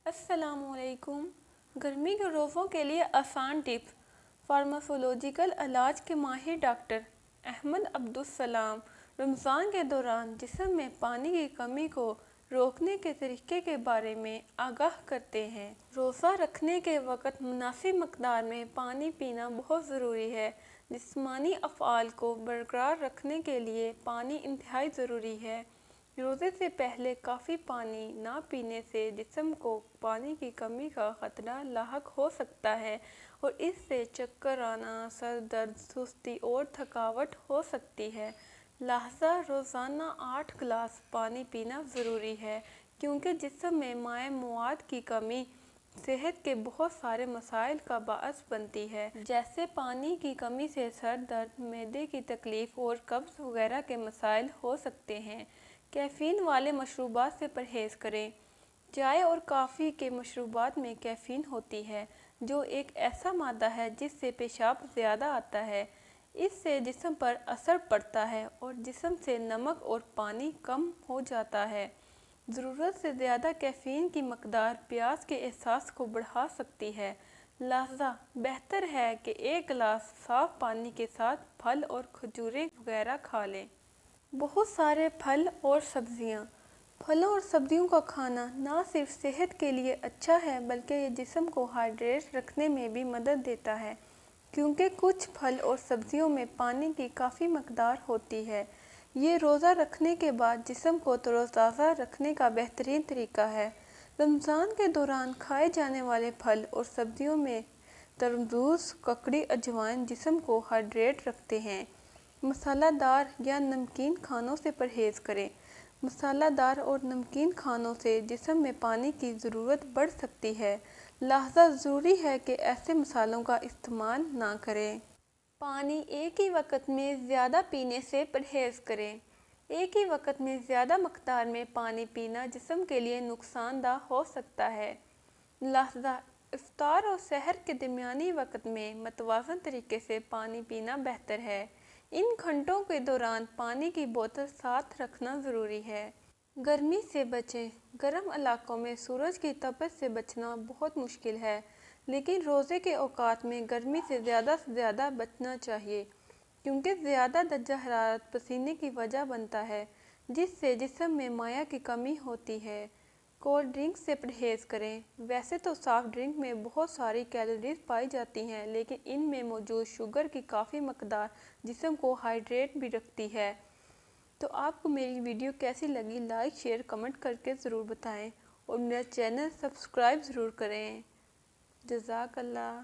السلام علیکم۔ گرمی کے روزوں کے لیے آسان ٹپس۔ فارماکولوجیکل علاج کے ماہر ڈاکٹر احمد عبدالسلام رمضان کے دوران جسم میں پانی کی کمی کو روکنے کے طریقے کے بارے میں آگاہ کرتے ہیں۔ روزہ رکھنے کے وقت مناسب مقدار میں پانی پینا بہت ضروری ہے۔ جسمانی افعال کو برقرار رکھنے کے لیے پانی انتہائی ضروری ہے۔ روزے سے پہلے کافی پانی نہ پینے سے جسم کو پانی کی کمی کا خطرہ لاحق ہو سکتا ہے اور اس سے چکر آنا، سر درد، سستی اور تھکاوٹ ہو سکتی ہے۔ لہٰذا روزانہ 8 گلاس پانی پینا ضروری ہے، کیونکہ جسم میں مائع مواد کی کمی صحت کے بہت سارے مسائل کا باعث بنتی ہے، جیسے پانی کی کمی سے سر درد، معدے کی تکلیف اور قبض وغیرہ کے مسائل ہو سکتے ہیں۔ کیفین والے مشروبات سے پرہیز کریں۔ چائے اور کافی کے مشروبات میں کیفین ہوتی ہے، جو ایک ایسا مادہ ہے جس سے پیشاب زیادہ آتا ہے۔ اس سے جسم پر اثر پڑتا ہے اور جسم سے نمک اور پانی کم ہو جاتا ہے۔ ضرورت سے زیادہ کیفین کی مقدار پیاس کے احساس کو بڑھا سکتی ہے، لہذا بہتر ہے کہ 1 گلاس صاف پانی کے ساتھ پھل اور کھجوریں وغیرہ کھا لیں۔ بہت سارے پھل اور سبزیاں۔ پھلوں اور سبزیوں کا کھانا نہ صرف صحت کے لیے اچھا ہے بلکہ یہ جسم کو ہائیڈریٹ رکھنے میں بھی مدد دیتا ہے، کیونکہ کچھ پھل اور سبزیوں میں پانی کی کافی مقدار ہوتی ہے۔ یہ روزہ رکھنے کے بعد جسم کو تر و تازہ رکھنے کا بہترین طریقہ ہے۔ رمضان کے دوران کھائے جانے والے پھل اور سبزیوں میں تربوز، ککڑی، اجوائن جسم کو ہائیڈریٹ رکھتے ہیں۔ مسالہ دار یا نمکین کھانوں سے پرہیز کریں۔ مسالہ دار اور نمکین کھانوں سے جسم میں پانی کی ضرورت بڑھ سکتی ہے، لہذا ضروری ہے کہ ایسے مصالحوں کا استعمال نہ کریں۔ پانی ایک ہی وقت میں زیادہ پینے سے پرہیز کریں۔ ایک ہی وقت میں زیادہ مقدار میں پانی پینا جسم کے لیے نقصان دہ ہو سکتا ہے، لہذا افطار اور سحر کے درمیانی وقت میں متوازن طریقے سے پانی پینا بہتر ہے۔ ان گھنٹوں کے دوران پانی کی بوتل ساتھ رکھنا ضروری ہے۔ گرمی سے بچیں۔ گرم علاقوں میں سورج کی تپش سے بچنا بہت مشکل ہے، لیکن روزے کے اوقات میں گرمی سے زیادہ بچنا چاہیے، کیونکہ زیادہ درجہ حرارت پسینے کی وجہ بنتا ہے، جس سے جسم میں مائع کی کمی ہوتی ہے۔ کولڈ ڈرنکس سے پرہیز کریں۔ ویسے تو سافٹ ڈرنک میں بہت ساری کیلوریز پائی جاتی ہیں، لیکن ان میں موجود شوگر کی کافی مقدار جسم کو ہائیڈریٹ بھی رکھتی ہے۔ تو آپ کو میری ویڈیو کیسی لگی، لائک، شیئر، کمنٹ کرکے ضرور بتائیں اور میرا چینل سبسکرائب ضرور کریں۔ جزاک اللہ۔